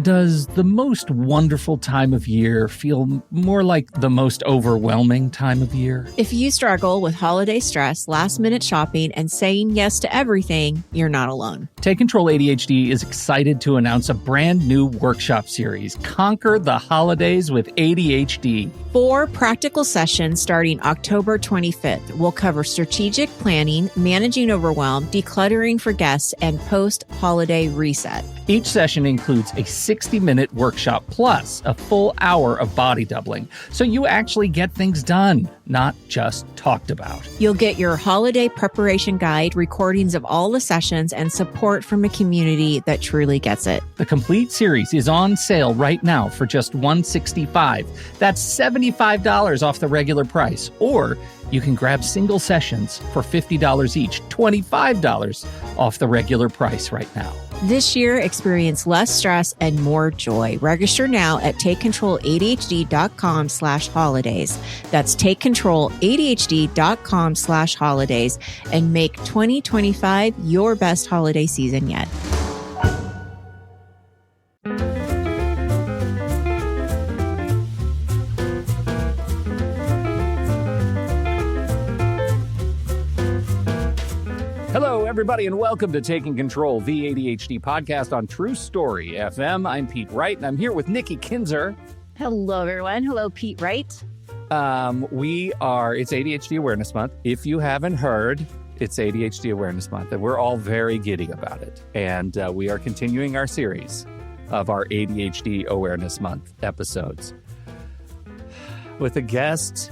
Does the most wonderful time of year feel more like the most overwhelming time of year? If you struggle with holiday stress, last-minute shopping, and saying yes to everything, you're not alone. Take Control ADHD is excited to announce a brand new workshop series, Conquer the Holidays with ADHD. 4 practical sessions starting October 25th will cover strategic planning, managing overwhelm, decluttering for guests, and post-holiday reset. Each session includes a 60-minute workshop plus a full hour of body doubling, so you actually get things done, not just talked about. You'll get your holiday preparation guide, recordings of all the sessions, and support from a community that truly gets it. The complete series is on sale right now for just $165. That's $75 off the regular price. Or you can grab single sessions for $50 each, $25 off the regular price right now. This year, experience less stress and more joy. Register now at takecontroladhd.com/holidays. That's takecontroladhd.com/holidays and make 2025 your best holiday season yet. Hello, everybody, and welcome to Taking Control, the ADHD podcast on True Story FM. I'm Pete Wright, and I'm here with Nikki Kinzer. Hello, everyone. Hello, Pete Wright. It's ADHD Awareness Month. If you haven't heard, it's ADHD Awareness Month, and we're all very giddy about it. And we are continuing our series of our ADHD Awareness Month episodes with a guest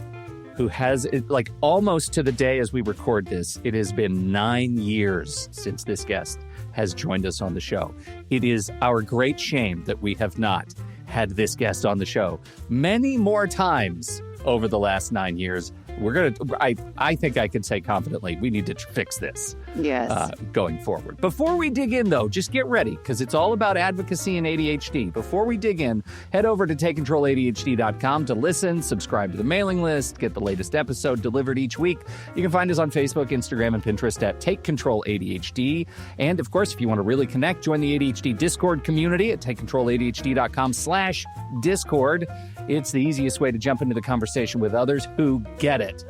who has, like, almost to the day as we record this, it has been 9 years since this guest has joined us on the show. It is our great shame that we have not had this guest on the show many more times over the last 9 years. I think I can say confidently, we need to fix this. Yes. Going forward. Before we dig in, though, just get ready, because it's all about advocacy and ADHD. Before we dig in, head over to takecontroladhd.com to listen, subscribe to the mailing list, get the latest episode delivered each week. You can find us on Facebook, Instagram, and Pinterest at Take Control ADHD. And, of course, if you want to really connect, join the ADHD Discord community at takecontroladhd.com/Discord. It's the easiest way to jump into the conversation with others who get it.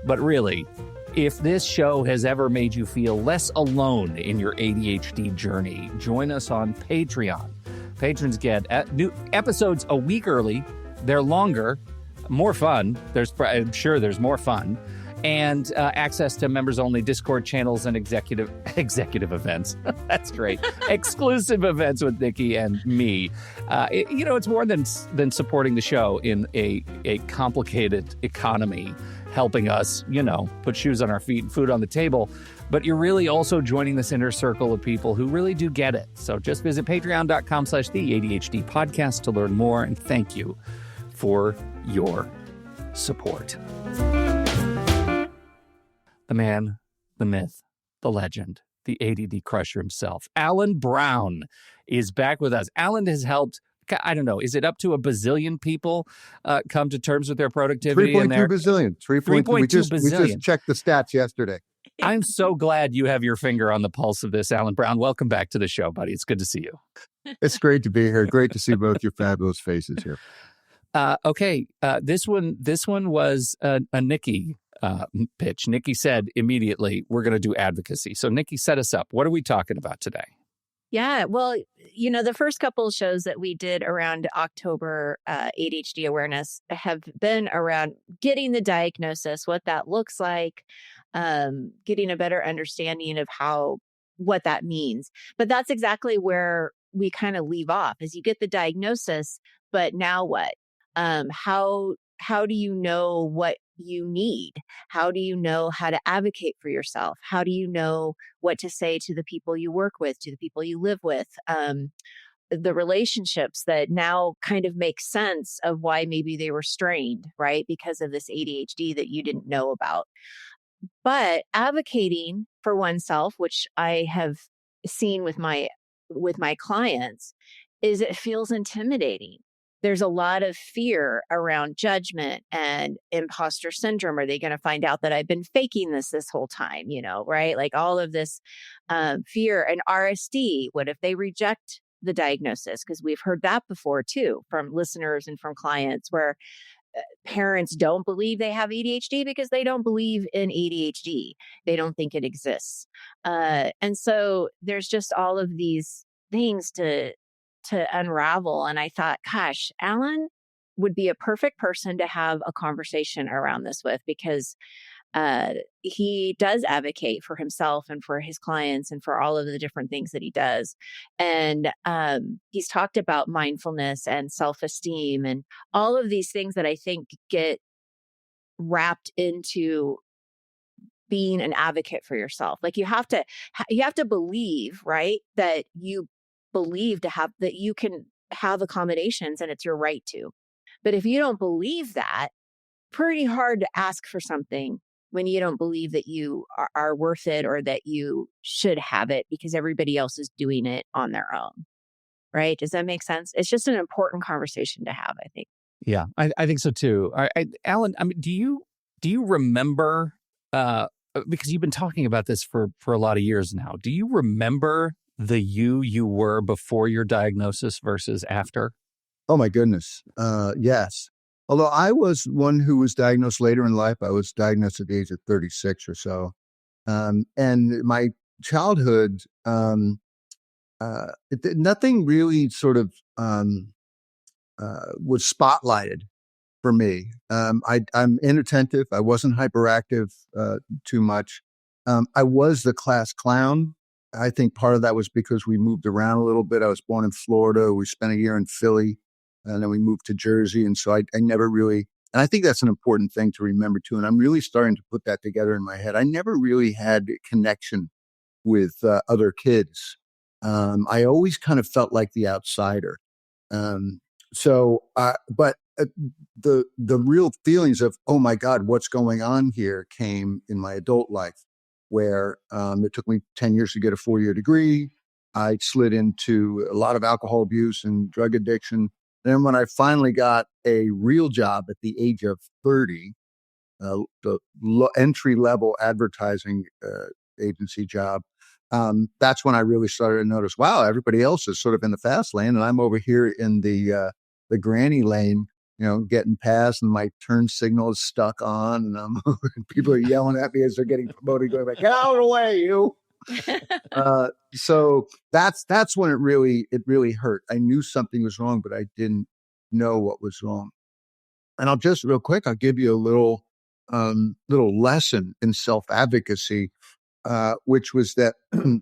But really, if this show has ever made you feel less alone in your ADHD journey, join us on Patreon. Patrons get new episodes a week early. They're longer, more fun. I'm sure there's more fun. And access to members-only Discord channels and executive events. That's great. Exclusive events with Nikki and me. It's more than supporting the show in a complicated economy, helping us, put shoes on our feet and food on the table. But you're really also joining this inner circle of people who really do get it. So just visit patreon.com/the ADHD podcast to learn more. And thank you for your support. The man, the myth, the legend, the ADD crusher himself, Alan Brown, is back with us. Alan has helped, I don't know, is it up to a bazillion people come to terms with their productivity? 3.2 bazillion. 3.2 bazillion. We just checked the stats yesterday. I'm so glad you have your finger on the pulse of this, Alan Brown. Welcome back to the show, buddy. It's good to see you. It's great to be here. Great to see both your fabulous faces here. Okay. This one was a Nikki pitch. Nikki said immediately, we're going to do advocacy. So Nikki, set us up. What are we talking about today? Yeah, well, the first couple of shows that we did around October ADHD awareness have been around getting the diagnosis, what that looks like, getting a better understanding of what that means. But that's exactly where we kind of leave off, is you get the diagnosis, but now what? How do you know what you need? How do you know how to advocate for yourself? How do you know what to say to the people you work with, to the people you live with? The relationships that now kind of make sense of why maybe they were strained, right? Because of this ADHD that you didn't know about. But advocating for oneself, which I have seen with my clients, is it feels intimidating. There's a lot of fear around judgment and imposter syndrome. Are they going to find out that I've been faking this whole time? Right? Like all of this fear and RSD. What if they reject the diagnosis, because we've heard that before too from listeners and from clients, where parents don't believe they have ADHD because they don't believe in ADHD. They don't think it exists. And so there's just all of these things to unravel. And I thought, gosh, Alan would be a perfect person to have a conversation around this with, because he does advocate for himself and for his clients and for all of the different things that he does. And he's talked about mindfulness and self-esteem and all of these things that I think get wrapped into being an advocate for yourself. Like you have to believe, right? That you believe that you can have accommodations and it's your right to. But if you don't believe that, pretty hard to ask for something when you don't believe that you are worth it or that you should have it because everybody else is doing it on their own. Right? Does that make sense? It's just an important conversation to have, I think. Yeah, I think so too. Alan, I mean, do you remember, because you've been talking about this for a lot of years now, do you remember the you were before your diagnosis versus after? Oh my goodness. Yes. Although I was one who was diagnosed later in life. I was diagnosed at the age of 36 or so. And my childhood, nothing really sort of was spotlighted for me. I'm inattentive. I wasn't hyperactive too much. I was the class clown. I think part of that was because we moved around a little bit. I was born in Florida. We spent a year in Philly, and then we moved to Jersey. And so I never really, and I think that's an important thing to remember too. And I'm really starting to put that together in my head. I never really had a connection with other kids. I always kind of felt like the outsider. But the real feelings of, oh my God, what's going on here came in my adult life, where it took me 10 years to get a 4-year degree. I slid into a lot of alcohol abuse and drug addiction. And then when I finally got a real job at the age of 30, the entry-level advertising agency job, that's when I really started to notice, wow, everybody else is sort of in the fast lane, and I'm over here in the granny lane, getting past, and my turn signal is stuck on, and people are yelling at me as they're getting promoted, going like, "Get out of the way, you!" So that's when it really hurt. I knew something was wrong, but I didn't know what was wrong. And I'll just real quick, I'll give you a little lesson in self-advocacy, which was that in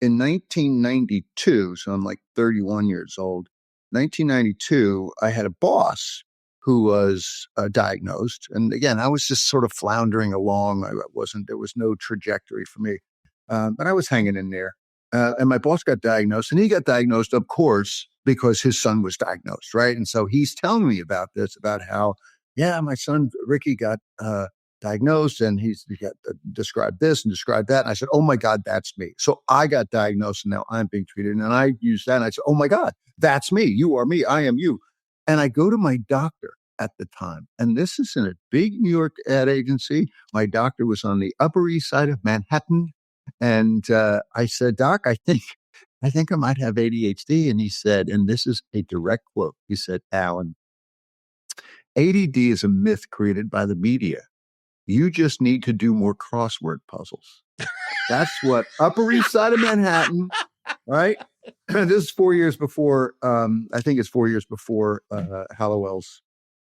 1992, so I'm like 31 years old, 1992, I had a boss who was diagnosed. And again, I was just sort of floundering along. There was no trajectory for me, but I was hanging in there. And my boss got diagnosed, and he got diagnosed, of course, because his son was diagnosed, right? And so he's telling me about this, about how, yeah, my son, Ricky, got diagnosed, and he got described this and described that. And I said, oh my God, that's me. So I got diagnosed, and now I'm being treated. And I used that, and I said, oh my God, that's me. You are me. I am you. And I go to my doctor at the time, and this is in a big New York ad agency. My doctor was on the Upper East Side of Manhattan. And I said, Doc, I think I might have ADHD. And he said, and this is a direct quote, he said, Alan, ADD is a myth created by the media. You just need to do more crossword puzzles. That's what Upper East Side of Manhattan, right? This is 4 years before, I think it's 4 years before Hallowell's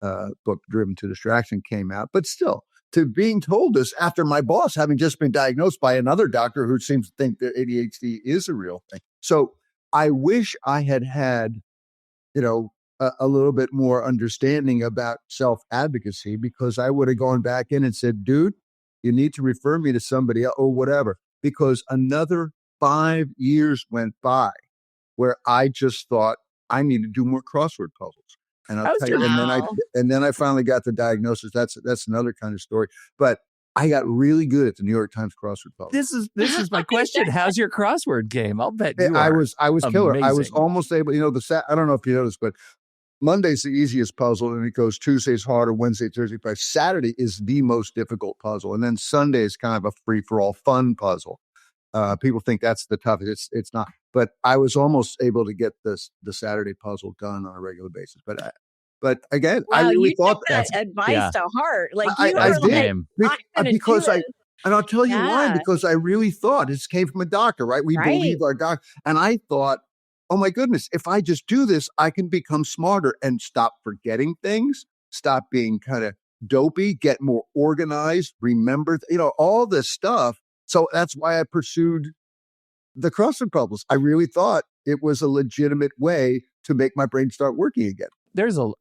book, Driven to Distraction, came out. But still, to being told this after my boss having just been diagnosed by another doctor who seems to think that ADHD is a real thing. So I wish I had a little bit more understanding about self-advocacy, because I would have gone back in and said, dude, you need to refer me to somebody else or whatever, because another 5 years went by where I just thought I need to do more crossword puzzles. And I'll tell you, and then I finally got the diagnosis. That's another kind of story. But I got really good at the New York Times crossword puzzle. This is my question. How's your crossword game? I'll bet you I are. was killer. I was almost able, I don't know if you noticed, but Monday's the easiest puzzle, and it goes Tuesday's harder, Wednesday, Thursday, Friday. Saturday is the most difficult puzzle, and then Sunday is kind of a free-for-all fun puzzle. People think that's the toughest. It's not. but I was almost able to get the Saturday puzzle done on a regular basis. But again, I Wow, really you took thought that that advice to heart. Like you I were That's like, did game. I'm going to do because this. and I'll tell you why, Yeah, because I really thought this came from a doctor, right? We right. believe our doc. And I thought, oh my goodness, if I just do this, I can become smarter and stop forgetting things, stop being kind of dopey, get more organized, remember, all this stuff. So that's why I pursued the crossword puzzles. I really thought it was a legitimate way to make my brain start working again.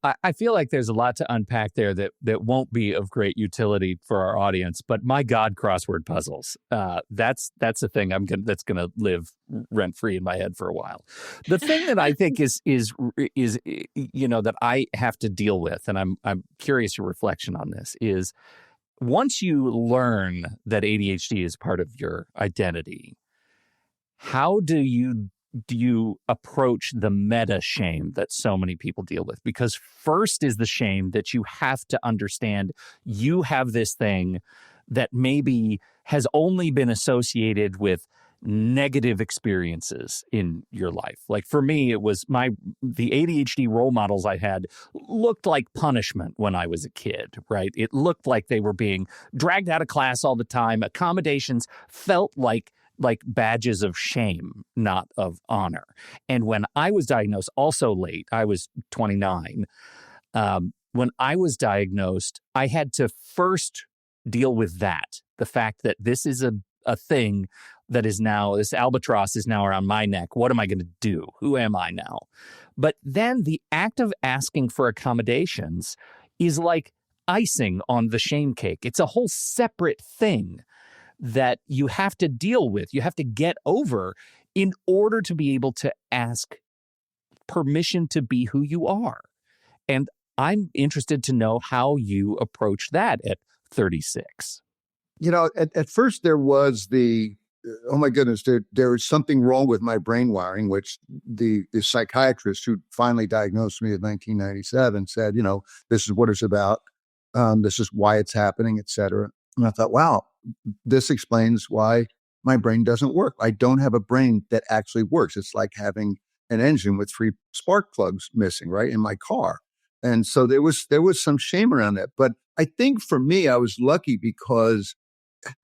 I feel like there's a lot to unpack there that won't be of great utility for our audience. But my God, crossword puzzles. That's a thing that's gonna live rent free in my head for a while. The thing that I think is that I have to deal with, and I'm curious your reflection on this, is once you learn that ADHD is part of your identity, how do you approach the meta shame that so many people deal with? Because first is the shame that you have to understand you have this thing that maybe has only been associated with negative experiences in your life. Like for me, it was the ADHD role models I had looked like punishment when I was a kid, right? It looked like they were being dragged out of class all the time. Accommodations felt like badges of shame, not of honor. And when I was diagnosed, also late, I was 29. When I was diagnosed, I had to first deal with the fact that this is a thing that is now, this albatross is now around my neck. What am I going to do? Who am I now? But then the act of asking for accommodations is like icing on the shame cake. It's a whole separate thing that you have to deal with, you have to get over in order to be able to ask permission to be who you are. And I'm interested to know how you approach that at 36. At first there was oh my goodness, there was something wrong with my brain wiring, which the psychiatrist who finally diagnosed me in 1997 said, this is what it's about. This is why it's happening, et cetera. And I thought, wow, this explains why my brain doesn't work. I don't have a brain that actually works. It's like having an engine with 3 spark plugs missing, right, in my car. And so there was some shame around that. But I think for me, I was lucky because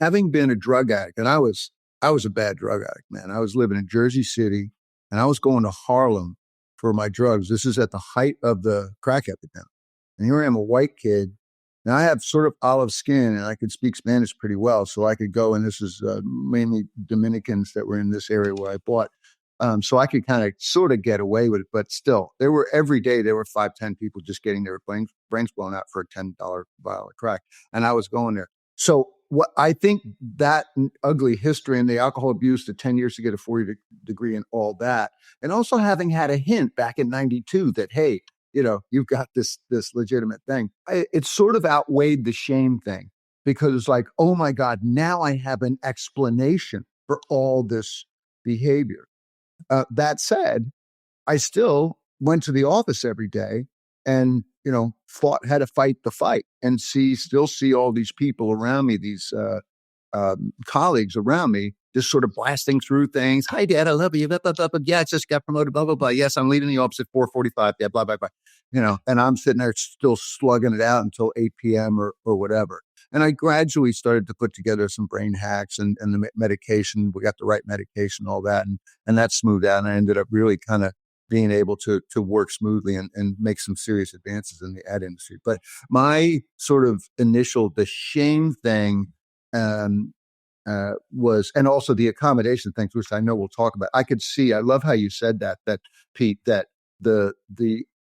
having been a drug addict, and I was a bad drug addict, man. I was living in Jersey City and I was going to Harlem for my drugs. This is at the height of the crack epidemic. And here I am, a white kid. Now I have sort of olive skin and I could speak Spanish pretty well. So I could go, and this is mainly Dominicans that were in this area where I bought. So I could kind of sort of get away with it, but still every day there were 5-10 people just getting their brains blown out for a $10 vial of crack. And I was going there. So what I think that ugly history and the alcohol abuse, the 10 years to get a 40 degree and all that, and also having had a hint back in 92 that, hey, you've got this legitimate thing. It sort of outweighed the shame thing because it's like, oh my God, now I have an explanation for all this behavior. That said, I still went to the office every day and, had to fight the fight and still see all these people around me, these colleagues around me, just sort of blasting through things. Hi, Dad, I love you. Blah, blah, blah, blah. Yeah, I just got promoted, blah, blah, blah. Yes, I'm leaving the office at 4:45. Yeah, blah, blah, blah. And I'm sitting there still slugging it out until 8 p.m. or whatever. And I gradually started to put together some brain hacks and the medication. We got the right medication, all that. And that smoothed out. And I ended up really kind of being able to work smoothly and make some serious advances in the ad industry. But my sort of the shame thing was, and also the accommodation things, which I know we'll talk about. I could see, I love how you said that Pete, that the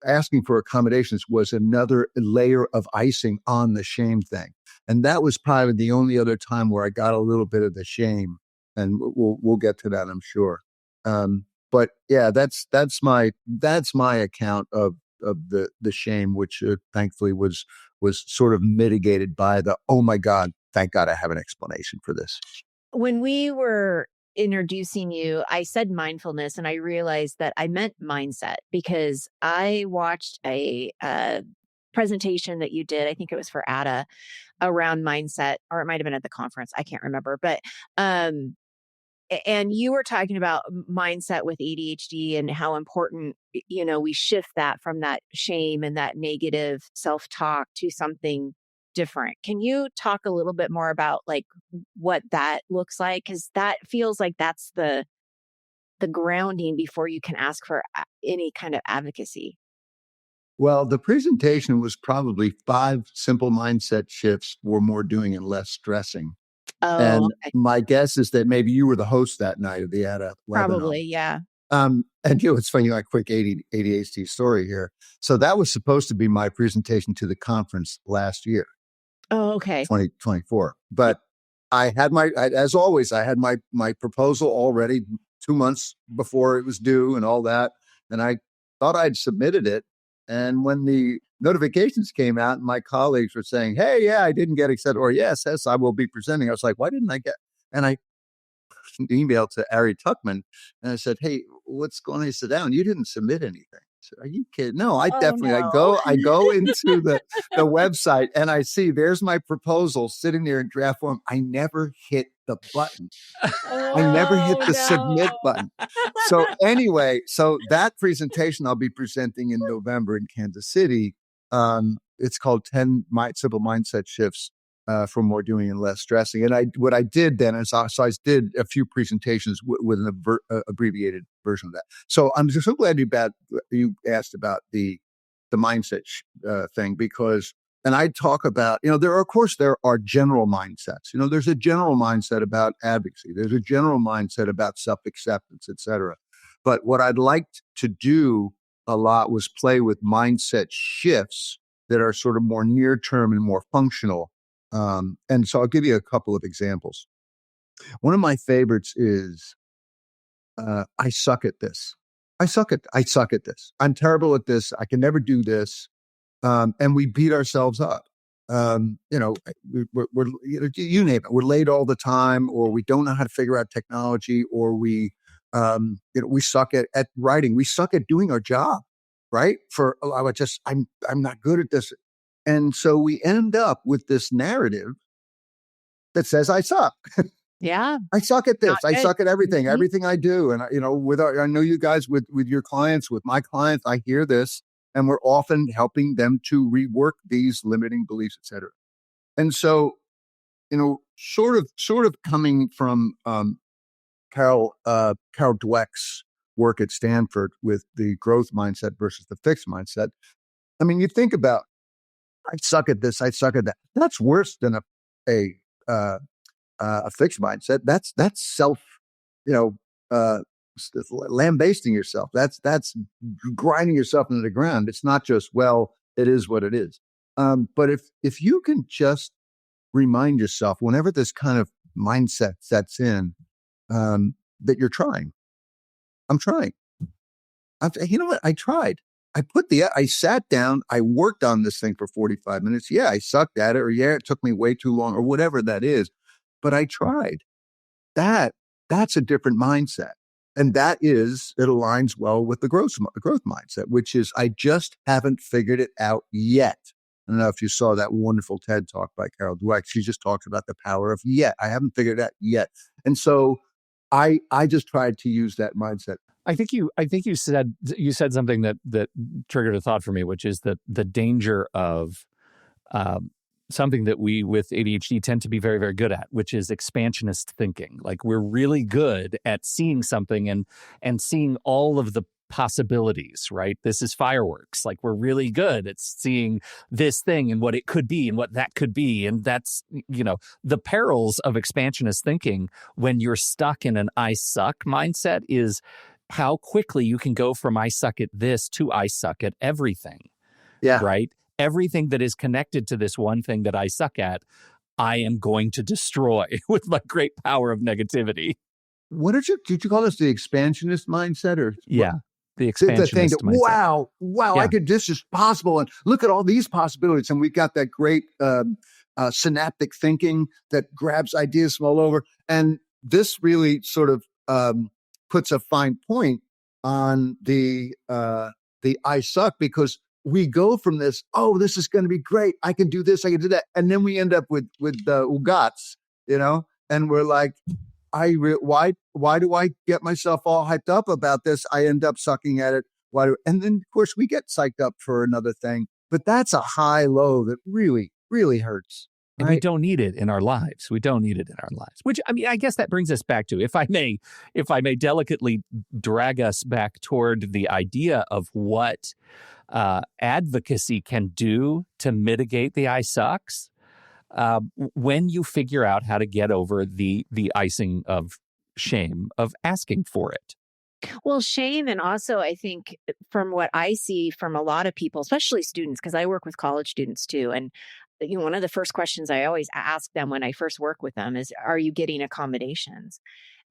asking for accommodations was another layer of icing on the shame thing. And that was probably the only other time where I got a little bit of the shame, and we'll get to that, I'm sure. But yeah, that's my account of the shame, which thankfully was sort of mitigated by oh my God, thank God I have an explanation for this. When we were introducing you, I said mindfulness, and I realized that I meant mindset because I watched a presentation that you did. I think it was for ADA around mindset, or it might have been at the conference. I can't remember, but And you were talking about mindset with ADHD and how important, we shift that from that shame and that negative self-talk to something different. Can you talk a little bit more about like what that looks like? Because that feels like that's the grounding before you can ask for any kind of advocacy. Well, the presentation was probably 5 simple mindset shifts for more doing and less stressing. Oh, And okay. my guess is that maybe you were the host that night of the ADA webinar. Probably, yeah. And it's funny, like quick ADHD story here. So that was supposed to be my presentation to the conference last year, Oh, okay. 2024. But as always, I had my proposal already 2 months before it was due and all that. And I thought I'd submitted it. And when the notifications came out and my colleagues were saying, hey, yeah, I didn't get accepted, or yes, I will be presenting. I was like, why didn't I get? And I emailed to Ari Tuckman and I said, hey, what's going on? He said, down, you didn't submit anything. I said, are you kidding? No, I Oh, definitely, no. I go into the website and I see there's my proposal sitting there in draft form. I never hit the button. I never hit the submit button. So anyway, so that presentation I'll be presenting in November in Kansas City. It's called 10 Simple Mindset Shifts for more doing and less stressing. And what I did then is I did a few presentations with an abbreviated version of that. So I'm just so glad you asked about the mindset thing, because, and I talk about, there are general mindsets. There's a general mindset about advocacy. There's a general mindset about self-acceptance, et cetera. But what I'd like to do a lot was play with mindset shifts that are sort of more near term and more functional. And so I'll give you a couple of examples. One of my favorites is, I suck at this. I suck at this. I'm terrible at this. I can never do this. And we beat ourselves up. We're you name it. We're late all the time, or we don't know how to figure out technology, or we suck at writing. We suck at doing our job, right? I'm not good at this. And so we end up with this narrative that says I suck. Yeah. I suck at this. Not I good. suck at everything, Mhm. everything I do. And I know you guys with your clients, with my clients, I hear this, and we're often helping them to rework these limiting beliefs, et cetera. And so, sort of coming from Carol Dweck's work at Stanford with the growth mindset versus the fixed mindset. I mean, you think about, I suck at this, I suck at that. That's worse than a fixed mindset. That's self, lambasting yourself. That's grinding yourself into the ground. It's not just, well, it is what it is. But if you can just remind yourself whenever this kind of mindset sets in, that you're trying. I'm trying. You know what? I tried. I sat down, I worked on this thing for 45 minutes. Yeah, I sucked at it, or yeah, it took me way too long, or whatever that is. But I tried. That's a different mindset. And it aligns well with the growth mindset, which is, I just haven't figured it out yet. I don't know if you saw that wonderful TED talk by Carol Dweck. She just talks about the power of yet. I haven't figured it out yet. And so I just tried to use that mindset. I think you said something that triggered a thought for me, which is that the danger of something that we with ADHD tend to be very, very good at, which is expansionist thinking. Like, we're really good at seeing something and seeing all of the possibilities, right? This is fireworks. Like, we're really good at seeing this thing and what it could be and what that could be. And that's, the perils of expansionist thinking when you're stuck in an I suck mindset is how quickly you can go from I suck at this to I suck at everything. Yeah. Right? Everything that is connected to this one thing that I suck at, I am going to destroy with my great power of negativity. What did you call this? The expansionist mindset, or yeah, the expansionist the thing that, mindset. Wow, Yeah. this is possible, and look at all these possibilities, and we've got that great synaptic thinking that grabs ideas from all over, and this really sort of puts a fine point on the I suck, because we go from this, this is going to be great, I can do this, I can do that, and then we end up with ugats, and we're like, why do I get myself all hyped up about this? I end up sucking at it. And then of course we get psyched up for another thing, but that's a high low that really, really hurts. And we don't need it in our lives. We don't need it in our lives. Which, I mean, I guess that brings us back to, if I may delicately drag us back toward the idea of what advocacy can do to mitigate the I sucks. When you figure out how to get over the icing of shame of asking for it. Well, shame, and also I think from what I see from a lot of people, especially students, because I work with college students too, and one of the first questions I always ask them when I first work with them is, are you getting accommodations?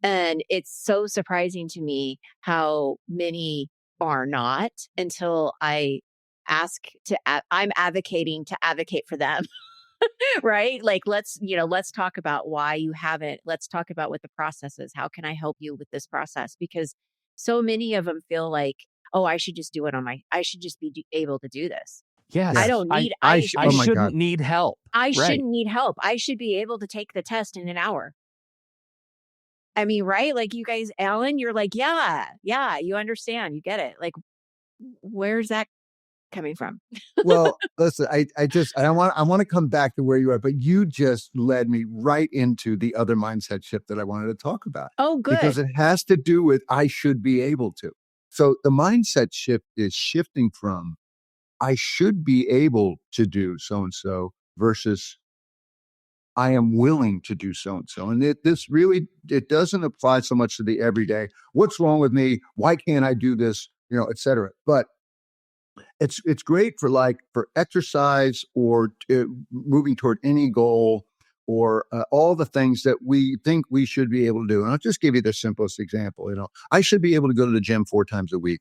And it's so surprising to me how many are not until I ask I'm advocating to advocate for them. Right? Like, let's talk about why you haven't. Let's talk about what the process is. How can I help you with this process? Because so many of them feel like, oh, I should just do it I should just be able to do this. Yes. I don't need, I shouldn't need help. I shouldn't need help. I should be able to take the test in an hour. I mean, right? Like you guys, Alan, you're like, yeah, you understand. You get it. Like, where's that coming from? Well, listen, I want to come back to where you are, but you just led me right into the other mindset shift that I wanted to talk about. Oh, good. Because it has to do with I should be able to. So the mindset shift is shifting from I should be able to do so-and-so versus I am willing to do so-and-so. And it doesn't apply so much to the everyday. What's wrong with me? Why can't I do this? Et cetera. But it's great for exercise or moving toward any goal or all the things that we think we should be able to do. And I'll just give you the simplest example. I should be able to go to the gym 4 times a week.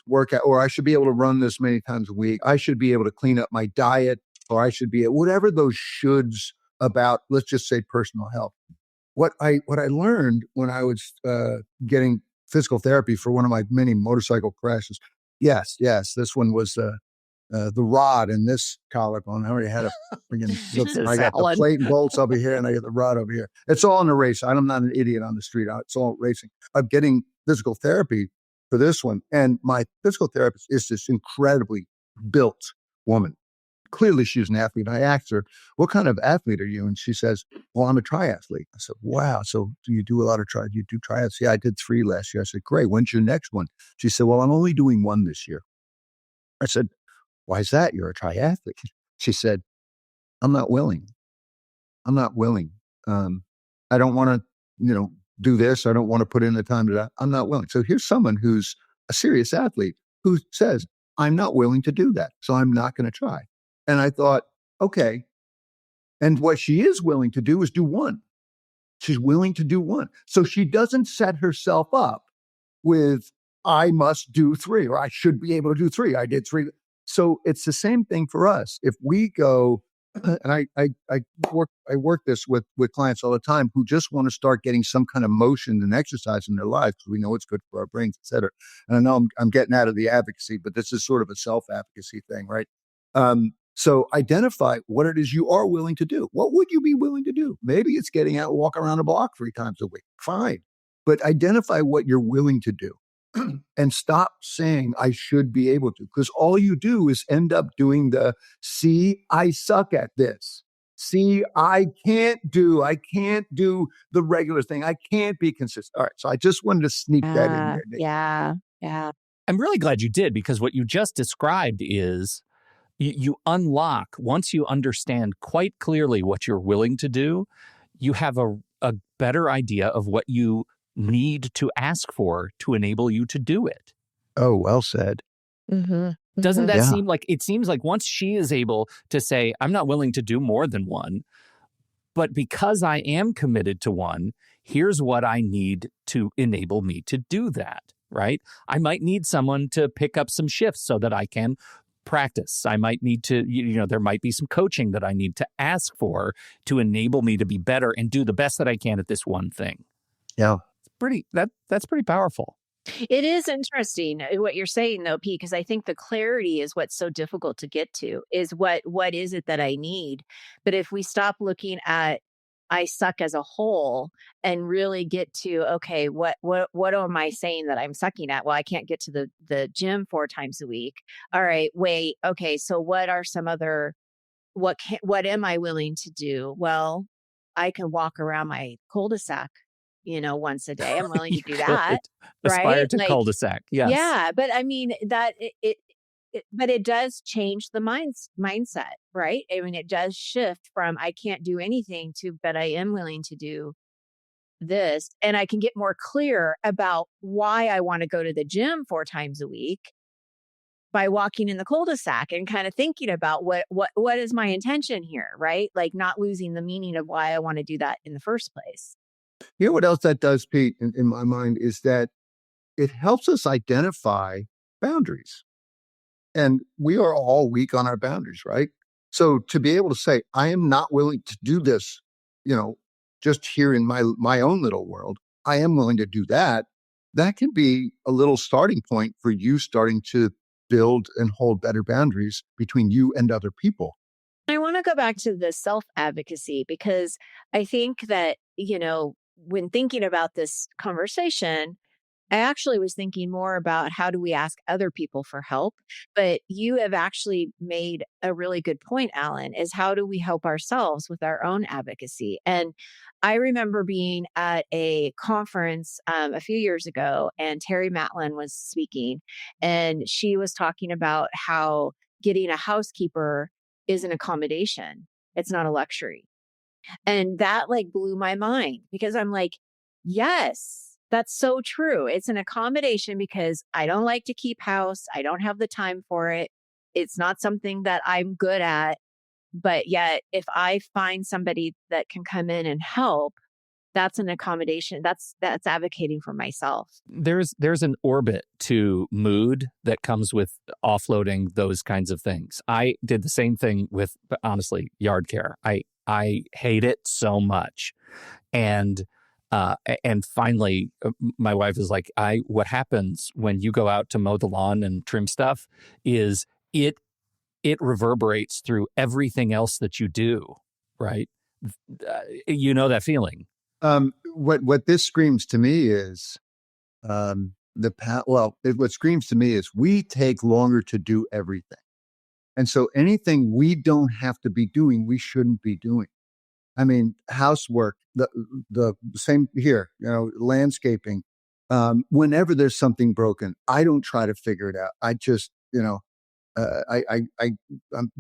Work out, or I should be able to run this many times a week. I should be able to clean up my diet, or I should be whatever those shoulds about, let's just say personal health. What I learned when I was getting physical therapy for one of my many motorcycle crashes. Yes, this one was the rod in this collarbone. I already had I got the plate and bolts over here, and I got the rod over here. It's all in a race. I'm not an idiot on the street. It's all racing. I'm getting physical therapy for this one. And my physical therapist is this incredibly built woman. Clearly she's an athlete. I asked her, what kind of athlete are you? And she says, well, I'm a triathlete. I said, wow. So do you do a lot of you do triathletes? Yeah, I did 3 last year. I said, great. When's your next one? She said, well, I'm only doing 1 this year. I said, why is that? You're a triathlete. She said, I'm not willing. I don't want to, do this. I don't want to put in the time to that. I'm not willing. So here's someone who's a serious athlete who says, I'm not willing to do that. So I'm not going to try. And I thought, okay. And what she is willing to do is do 1. She's willing to do 1. So she doesn't set herself up with, I must do 3, or I should be able to do 3. I did 3. So it's the same thing for us. If we go, and I work this with clients all the time who just want to start getting some kind of motion and exercise in their lives because we know it's good for our brains, et cetera. And I know I'm getting out of the advocacy, but this is sort of a self-advocacy thing, right? So identify what it is you are willing to do. What would you be willing to do? Maybe it's getting out and walk around a block 3 times a week. Fine. But identify what you're willing to do. And stop saying I should be able to, because all you do is end up doing see, I suck at this. See, I can't do the regular thing. I can't be consistent. All right. So I just wanted to sneak that in there, Nick. Yeah. I'm really glad you did, because what you just described is you unlock, once you understand quite clearly what you're willing to do, you have a better idea of what you need to ask for to enable you to do it. Oh, well said. Mm-hmm. Doesn't that seem like, it seems like once she is able to say, I'm not willing to do more than 1, but because I am committed to 1, here's what I need to enable me to do that, right? I might need someone to pick up some shifts so that I can practice. I might need to, there might be some coaching that I need to ask for to enable me to be better and do the best that I can at this one thing. Yeah. That's pretty powerful. It is interesting what you're saying, though, Pete, because I think the clarity is what's so difficult to get to, is what is it that I need? But if we stop looking at I suck as a whole and really get to, okay, what am I saying that I'm sucking at? Well, I can't get to the gym 4 times a week. All right, wait, okay, so what are some other, what am I willing to do? Well, I can walk around my cul-de-sac, once a day. I'm willing You to do could that, aspire right? to Like, cul-de-sac. Yes. yeah, but I mean that but it does change the mindset, right? I mean, it does shift from I can't do anything to, but I am willing to do this, and I can get more clear about why I want to go to the gym 4 times a week by walking in the cul-de-sac and kind of thinking about what is my intention here, right? Like not losing the meaning of why I want to do that in the first place. You know what else that does, Pete, in my mind, is that it helps us identify boundaries. And we are all weak on our boundaries, right? So to be able to say, I am not willing to do this, just here in my own little world, I am willing to do that. That can be a little starting point for you starting to build and hold better boundaries between you and other people. I want to go back to the self-advocacy because I think that, when thinking about this conversation, I actually was thinking more about how do we ask other people for help? But you have actually made a really good point, Alan, is how do we help ourselves with our own advocacy? And I remember being at a conference a few years ago, and Terry Matlin was speaking, and she was talking about how getting a housekeeper is an accommodation. It's not a luxury. And that like blew my mind because I'm like, yes, that's so true. It's an accommodation because I don't like to keep house. I don't have the time for it. It's not something that I'm good at. But yet, if I find somebody that can come in and help, that's an accommodation. That's advocating for myself. There's an orbit to mood that comes with offloading those kinds of things. I did the same thing with, honestly, yard care. I hate it so much. And finally, my wife is like, what happens when you go out to mow the lawn and trim stuff is it reverberates through everything else that you do, right? You know that feeling. What this screams to me is what screams to me is we take longer to do everything. And so anything we don't have to be doing, we shouldn't be doing. I mean, housework, the same here, landscaping. Whenever there's something broken, I don't try to figure it out. I just, I'm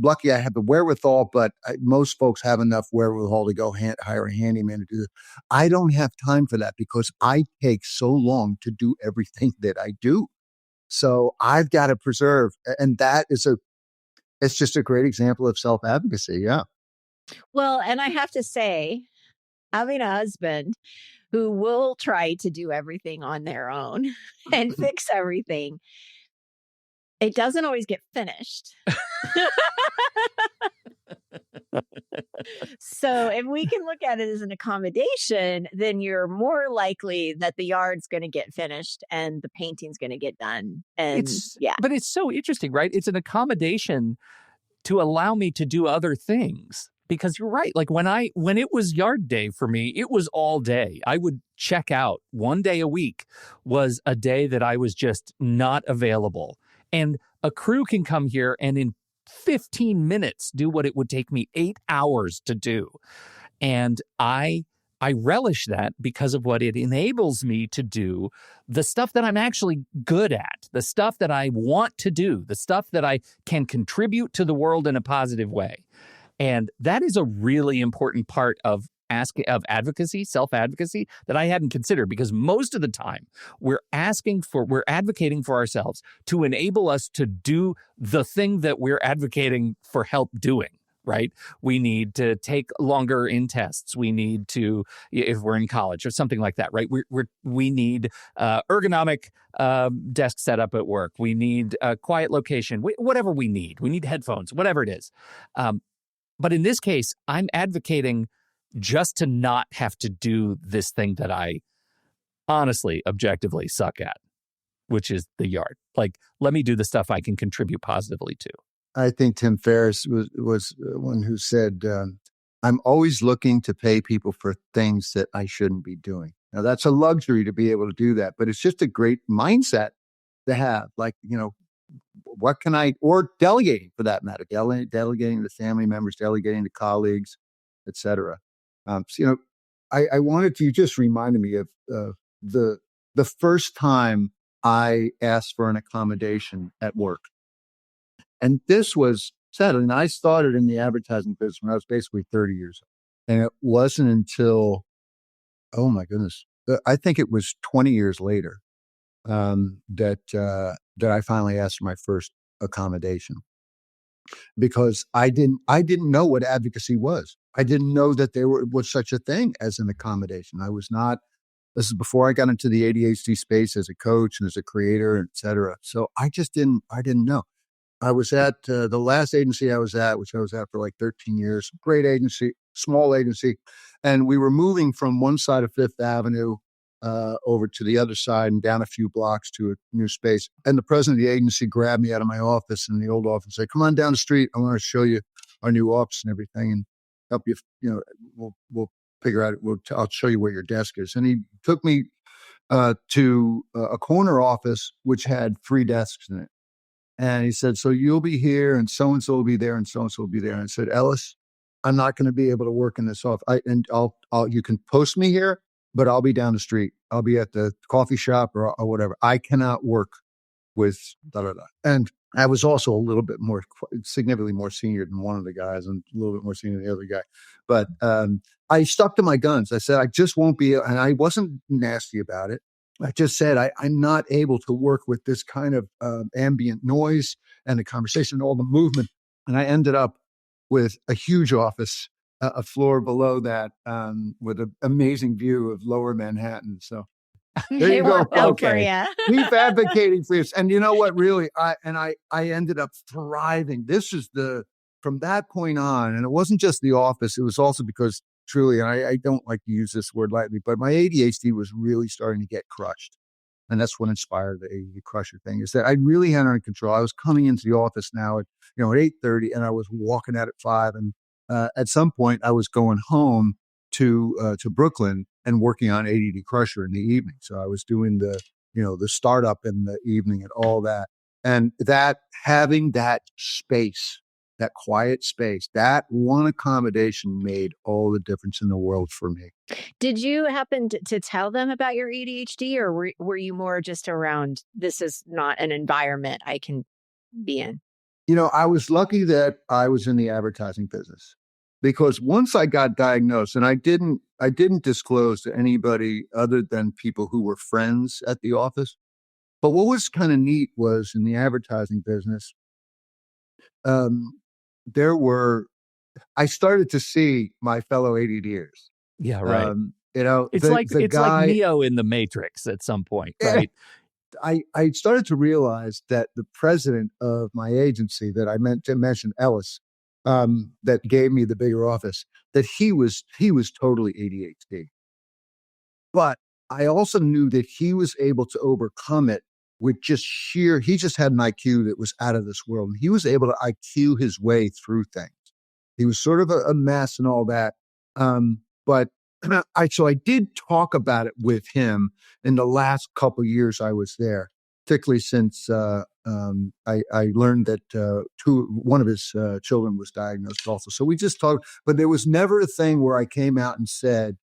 lucky I have the wherewithal, but most folks have enough wherewithal to go hire a handyman to do this. I don't have time for that because I take so long to do everything that I do. So I've got to preserve. And that is it's just a great example of self-advocacy. Yeah. Well, and I have to say, having a husband who will try to do everything on their own and fix everything, it doesn't always get finished. So if we can look at it as an accommodation, then you're more likely that the yard's going to get finished and the painting's going to get done. And but it's so interesting, right? It's an accommodation to allow me to do other things. Because you're right. Like when it was yard day for me, it was all day. I would check out. One day a week was a day that I was just not available. And a crew can come here and in 15 minutes do what it would take me 8 hours to do. And I relish that because of what it enables me to do, the stuff that I'm actually good at, the stuff that I want to do, the stuff that I can contribute to the world in a positive way. And that is a really important part of advocacy, self-advocacy, that I hadn't considered, because most of the time we're advocating for ourselves to enable us to do the thing that we're advocating for help doing, right? We need to take longer in tests. We need to, if we're in college or something like that, right? We need ergonomic desk setup at work. We need a quiet location, whatever we need. We need headphones, whatever it is. But in this case, I'm advocating just to not have to do this thing that I honestly, objectively suck at, which is the yard. Like, let me do the stuff I can contribute positively to. I think Tim Ferriss was one who said, I'm always looking to pay people for things that I shouldn't be doing. Now, that's a luxury to be able to do that, but it's just a great mindset to have. Like, what can I, or delegating for that matter, delegating to family members, delegating to colleagues, et cetera. I wanted to, you just reminded me of the first time I asked for an accommodation at work. And this was sad. And I started in the advertising business when I was basically 30 years old. And it wasn't until, oh my goodness, I think it was 20 years later that I finally asked for my first accommodation, because I didn't know what advocacy was. I didn't know that there was such a thing as an accommodation. This is before I got into the ADHD space as a coach and as a creator, et cetera. So I didn't know. I was at the last agency I was at, which I was at for like 13 years, great agency, small agency. And we were moving from one side of Fifth Avenue over to the other side and down a few blocks to a new space. And the president of the agency grabbed me out of my office in the old office and said, "Come on down the street. I want to show you our new office and everything and help you, we'll figure out, I'll show you where your desk is." And he took me to a corner office, which had 3 desks in it. And he said, "So you'll be here and so-and-so will be there and so-and-so will be there." And I said, "Ellis, I'm not going to be able to work in this office. You can post me here, but I'll be down the street. I'll be at the coffee shop or whatever. I cannot work with da-da-da." And I was also a little bit more, significantly more senior than one of the guys and a little bit more senior than the other guy. But I stuck to my guns. I said, I just won't be, and I wasn't nasty about it. I just said, I'm not able to work with this kind of ambient noise and the conversation and all the movement. And I ended up with a huge office, a floor below that, with an amazing view of lower Manhattan. So there you go. Okay. Keep advocating for us. And you know what, really, I ended up thriving. From that point on, and it wasn't just the office, it was also because truly, and I don't like to use this word lightly, but my ADHD was really starting to get crushed. And that's what inspired the ADHD crusher thing, is that I really had it under control. I was coming into the office now at 8:30 and I was walking out at 5. And at some point I was going home to Brooklyn and working on ADHD crusher in the evening. So I was doing the startup in the evening and all that. And that having that space, that quiet space, that one accommodation made all the difference in the world for me. Did you happen to tell them about your ADHD, or were you more just around, this is not an environment I can be in? I was lucky that I was in the advertising business, because once I got diagnosed, and I didn't disclose to anybody other than people who were friends at the office. But what was kind of neat was in the advertising business, I started to see my fellow ADDers. Yeah, right. It's like Neo in the Matrix at some point, right? I started to realize that the president of my agency that I meant to mention, Ellis, that gave me the bigger office, that he was totally ADHD. But I also knew that he was able to overcome it with he just had an IQ that was out of this world. And he was able to IQ his way through things. He was sort of a mess and all that. But so I did talk about it with him in the last couple of years I was there, particularly since I learned that one of his children was diagnosed also. So we just talked, but there was never a thing where I came out and said,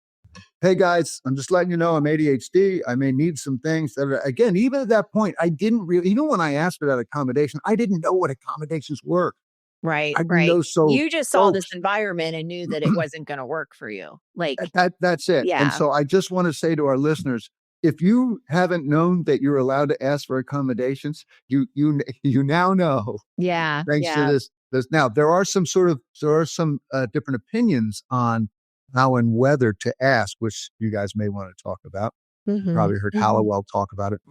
"Hey guys, I'm just letting you know I'm ADHD. I may need some things." Again, even at that point, I didn't really, even when I asked for that accommodation, I didn't know what accommodations were. Right. I didn't know. So you just saw this environment and knew that it wasn't going to work for you. Like that's it. Yeah. And so I just want to say to our listeners, if you haven't known that you're allowed to ask for accommodations, you now know. Yeah. Thanks to this. Now there are some different opinions on how and whether to ask, which you guys may want to talk about. Mm-hmm. Probably heard Hallowell talk about it.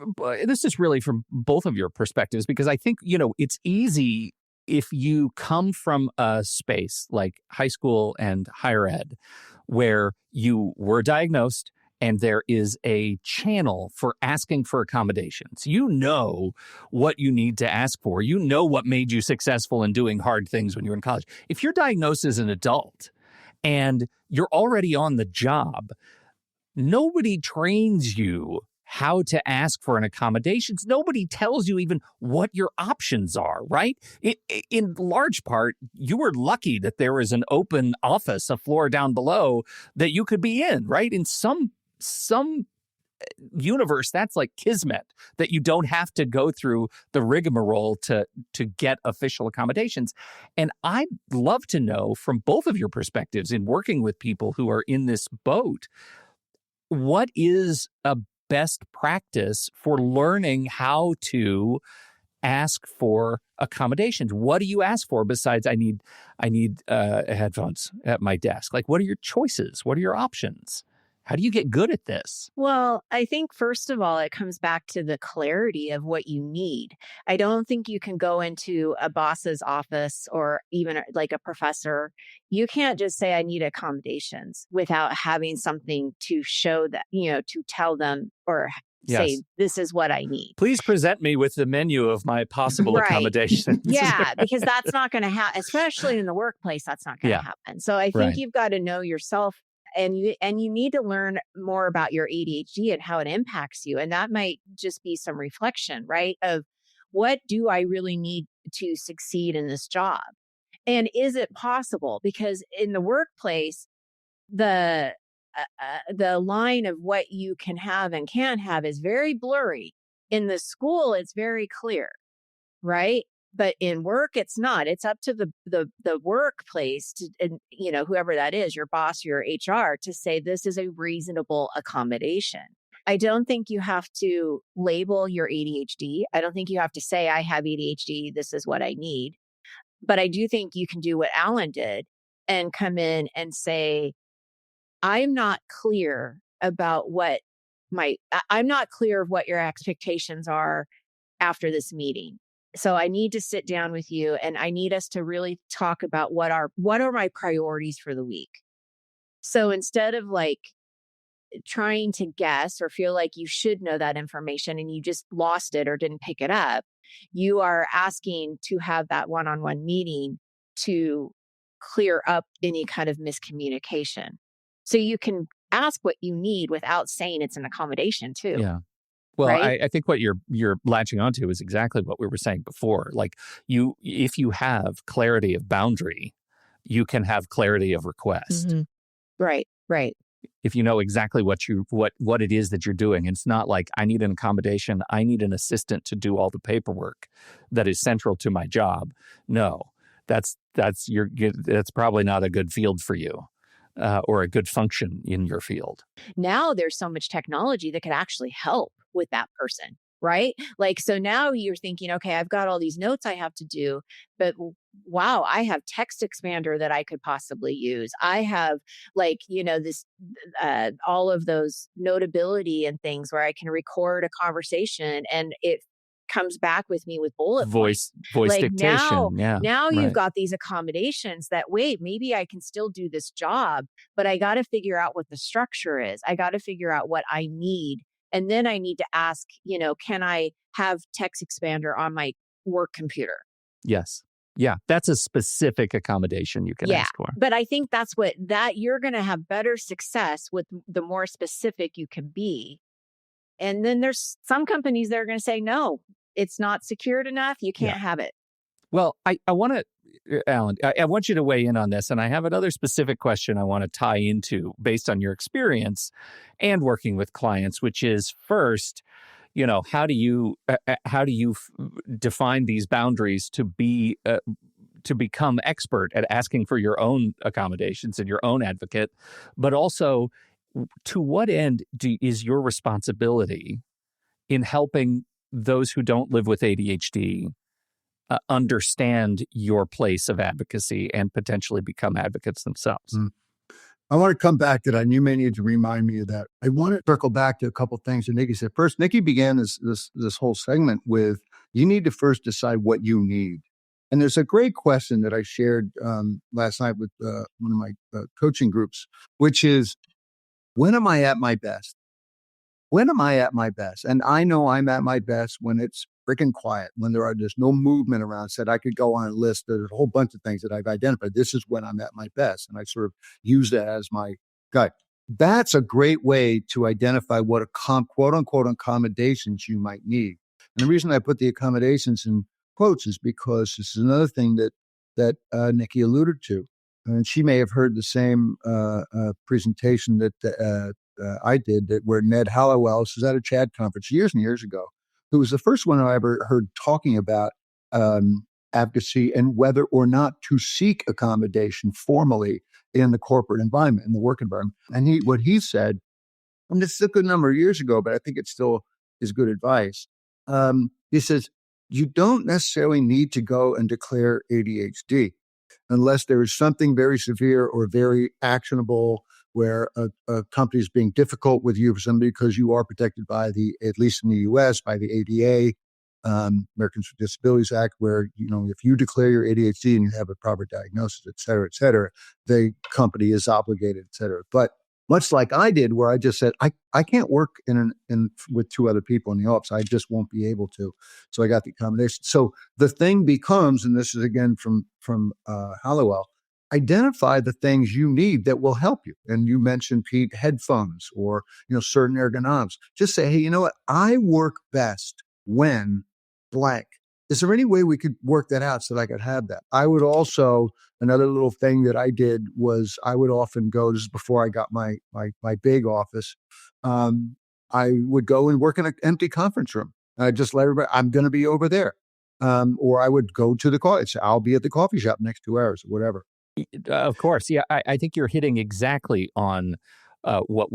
This is really from both of your perspectives, because I think, it's easy if you come from a space like high school and higher ed, where you were diagnosed and there is a channel for asking for accommodations. You know what you need to ask for. You know what made you successful in doing hard things when you were in college. If you're diagnosed as an adult and you're already on the job. Nobody trains you how to ask for an accommodations. Nobody tells you even what your options are, right? In large part, you were lucky that there was an open office a floor down below that you could be in, right? In some universe, that's like kismet, that you don't have to go through the rigmarole to get official accommodations. And I'd love to know from both of your perspectives in working with people who are in this boat, what is a best practice for learning how to ask for accommodations? What do you ask for besides I need headphones at my desk? Like, what are your choices? What are your options? How do you get good at this? Well, I think first of all, it comes back to the clarity of what you need. I don't think you can go into a boss's office or even like a professor. You can't just say, I need accommodations without having something to show that, to tell them or say, Yes. this is what I need. Please present me with the menu of my possible Right. accommodations. Yeah, because that's not going to happen, especially in the workplace. That's not going to happen. So I think Right. you've got to know yourself. And you need to learn more about your ADHD and how it impacts you. And that might just be some reflection, right? Of what do I really need to succeed in this job? And is it possible? Because in the workplace, the line of what you can have and can't have is very blurry. In the school, it's very clear, right? But in work, it's not. It's up to the workplace to, and whoever that is, your boss, your HR, to say this is a reasonable accommodation. I don't think you have to label your ADHD. I don't think you have to say, I have ADHD. This is what I need. But I do think you can do what Alan did and come in and say, I'm not clear about I'm not clear of what your expectations are after this meeting. So I need to sit down with you and I need us to really talk about what are my priorities for the week. So instead of like trying to guess or feel like you should know that information and you just lost it or didn't pick it up, you are asking to have that one-on-one meeting to clear up any kind of miscommunication. So you can ask what you need without saying it's an accommodation too. Yeah. Well, right? I think what you're latching onto is exactly what we were saying before. Like if you have clarity of boundary, you can have clarity of request. Mm-hmm. Right. If you know exactly what it is that you're doing, it's not like I need an accommodation, I need an assistant to do all the paperwork that is central to my job. No, that's probably not a good field for you. Or a good function in your field. Now there's so much technology that could actually help with that person, right? Like, so now you're thinking, okay, I've got all these notes I have to do, but wow, I have text expander that I could possibly use. I have this, all of those notability and things where I can record a conversation and it comes back with me with bullet voice like dictation. Now you've got these accommodations that, wait, maybe I can still do this job, but I got to figure out what the structure is. I got to figure out what I need. And then I need to ask, can I have text expander on my work computer? Yes. Yeah. That's a specific accommodation you can ask for. But I think you're going to have better success with the more specific you can be. And then there's some companies that are going to say, no, it's not secured enough. You can't have it. Well, I want to, Alan, I want you to weigh in on this. And I have another specific question I want to tie into based on your experience and working with clients, which is first, how do you define these boundaries to become expert at asking for your own accommodations and your own advocate, but also to what end is your responsibility in helping those who don't live with ADHD understand your place of advocacy and potentially become advocates themselves? I want to come back to that, and you may need to remind me of that. I want to circle back to a couple of things that Nikki said. First, Nikki began this whole segment with, you need to first decide what you need. And there's a great question that I shared last night with one of my coaching groups, which is, when am I at my best? When am I at my best? And I know I'm at my best when it's freaking quiet, when there's no movement around, said I could go on a list. There's a whole bunch of things that I've identified. This is when I'm at my best. And I sort of use that as my guide. That's a great way to identify what quote unquote accommodations you might need. And the reason I put the accommodations in quotes is because this is another thing that Nikki alluded to. And she may have heard the same presentation that I did, where Ned Hallowell, this was at a CHAD conference years and years ago, who was the first one I ever heard talking about advocacy and whether or not to seek accommodation formally in the corporate environment, in the work environment. And what he said, and this is a good number of years ago, but I think it still is good advice. He says, you don't necessarily need to go and declare ADHD unless there is something very severe or very actionable where a company is being difficult with you for somebody because you are protected by at least in the US, by the ADA, Americans with Disabilities Act, where, if you declare your ADHD and you have a proper diagnosis, et cetera, the company is obligated, et cetera. But much like I did, where I just said, I can't work with two other people in the office. I just won't be able to. So I got the accommodation. So the thing becomes, and this is again from Hallowell, identify the things you need that will help you. And you mentioned, Pete, headphones or, certain ergonomics. Just say, hey, you know what? I work best when blank. Is there any way we could work that out so that I could have that? I would also, another little thing that I did was I would often go, this is before I got my big office, I would go and work in an empty conference room. I just let everybody, I'm going to be over there. Or I would go to the coffee, I'll be at the coffee shop next 2 hours or whatever. Of course. Yeah. I think you're hitting exactly on what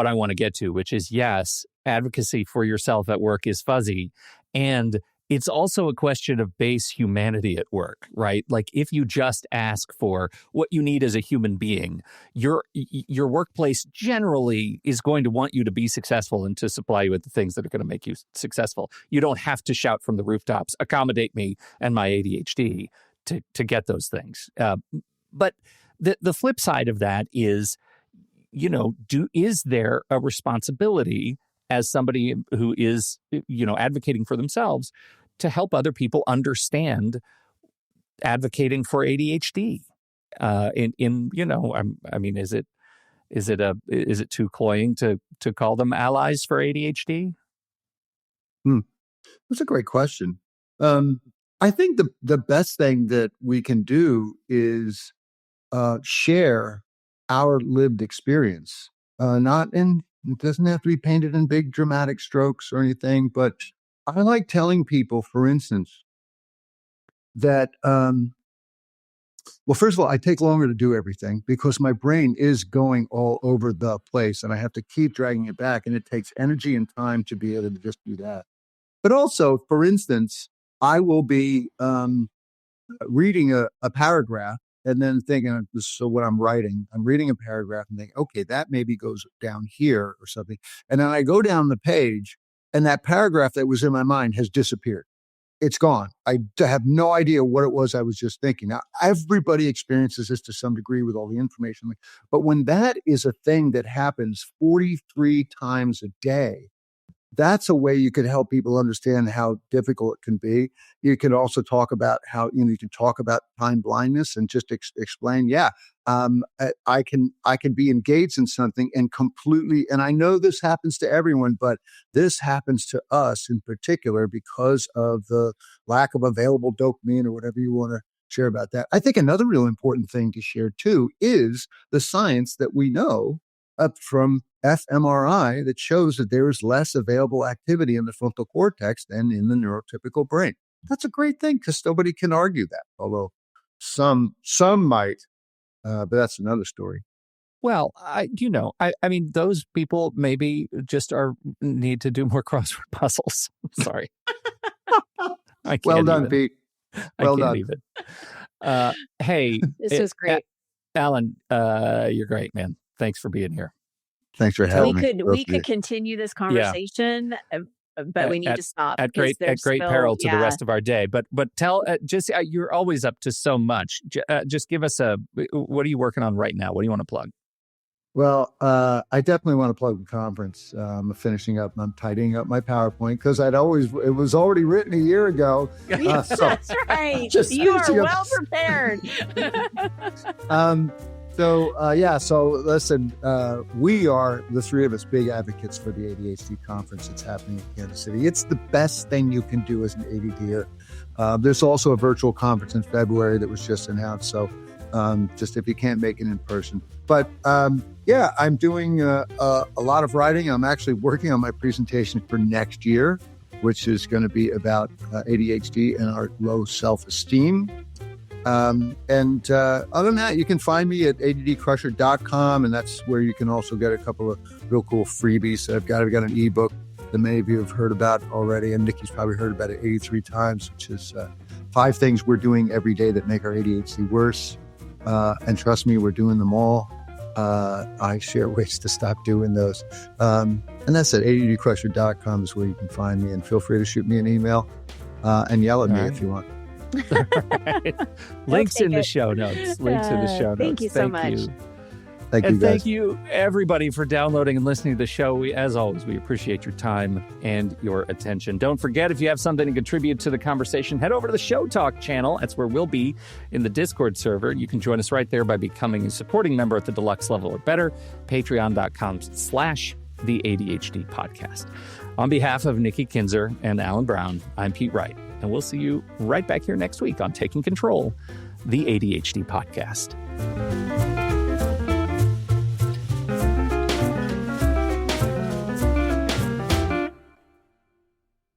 I want to get to, which is, yes, advocacy for yourself at work is fuzzy. And it's also a question of base humanity at work, right? Like if you just ask for what you need as a human being, your workplace generally is going to want you to be successful and to supply you with the things that are going to make you successful. You don't have to shout from the rooftops, accommodate me and my ADHD to get those things. But the flip side of that is, is there a responsibility as somebody who is, advocating for themselves to help other people understand advocating for ADHD? Is it too cloying to call them allies for ADHD? That's a great question. I think the best thing that we can do is share our lived experience. It doesn't have to be painted in big dramatic strokes or anything, but I like telling people, for instance, that, well, first of all, I take longer to do everything because my brain is going all over the place and I have to keep dragging it back, and it takes energy and time to be able to just do that. But also, for instance, I will be reading a paragraph and then thinking, so what I'm reading a paragraph and think, okay, that maybe goes down here or something. And then I go down the page and that paragraph that was in my mind has disappeared. It's gone. I have no idea what it was I was just thinking. Now, everybody experiences this to some degree with all the information. But when that is a thing that happens 43 times a day, that's a way you could help people understand how difficult it can be. You can also talk about how, you can talk about time blindness and just explain, I can be engaged in something and completely, and I know this happens to everyone, but this happens to us in particular because of the lack of available dopamine or whatever you want to share about that. I think another real important thing to share too is the science that we know up from fMRI that shows that there is less available activity in the frontal cortex than in the neurotypical brain. That's a great thing because nobody can argue that, although some might, but that's another story. Well, I mean, those people maybe just need to do more crossword puzzles. Sorry. I can't well done, even. Pete. Well done. Even. Hey, this was great. Alan, you're great, man. Thanks for being here. Thanesse for having me. We could continue this conversation, but we need to stop at great peril to the rest of our day. But tell you're always up to so much. Just give us what are you working on right now? What do you want to plug? Well, I definitely want to plug the conference. I'm finishing up. I'm tidying up my PowerPoint because it was already written a year ago. Yes, that's right. You are well prepared. So listen, we are, the three of us, big advocates for the ADHD conference that's happening in Kansas City. It's the best thing you can do as an ADDer. There's also a virtual conference in February that was just announced. So just if you can't make it in person. But I'm doing a lot of writing. I'm actually working on my presentation for next year, which is going to be about ADHD and our low self-esteem. Other than that, you can find me at addcrusher.com, and that's where you can also get a couple of real cool freebies. I've got an ebook that many of you have heard about already, and Nikki's probably heard about it 83 times, which is 5 things we're doing every day that make our ADHD worse. And trust me, we're doing them all. I share ways to stop doing those. And that's at addcrusher.com is where you can find me, and feel free to shoot me an email and yell at me if you want. Right. Links in the show notes. Thank you so much. Thank you, guys. Thank you, everybody, for downloading and listening to the show. As always, we appreciate your time and your attention. Don't forget, if you have something to contribute to the conversation, head over to the Show Talk channel. That's where we'll be in the Discord server. You can join us right there by becoming a supporting member at the deluxe level or better, patreon.com/the ADHD Podcast. On behalf of Nikki Kinzer and Alan Brown, I'm Pete Wright, and we'll see you right back here next week on Taking Control, the ADHD Podcast.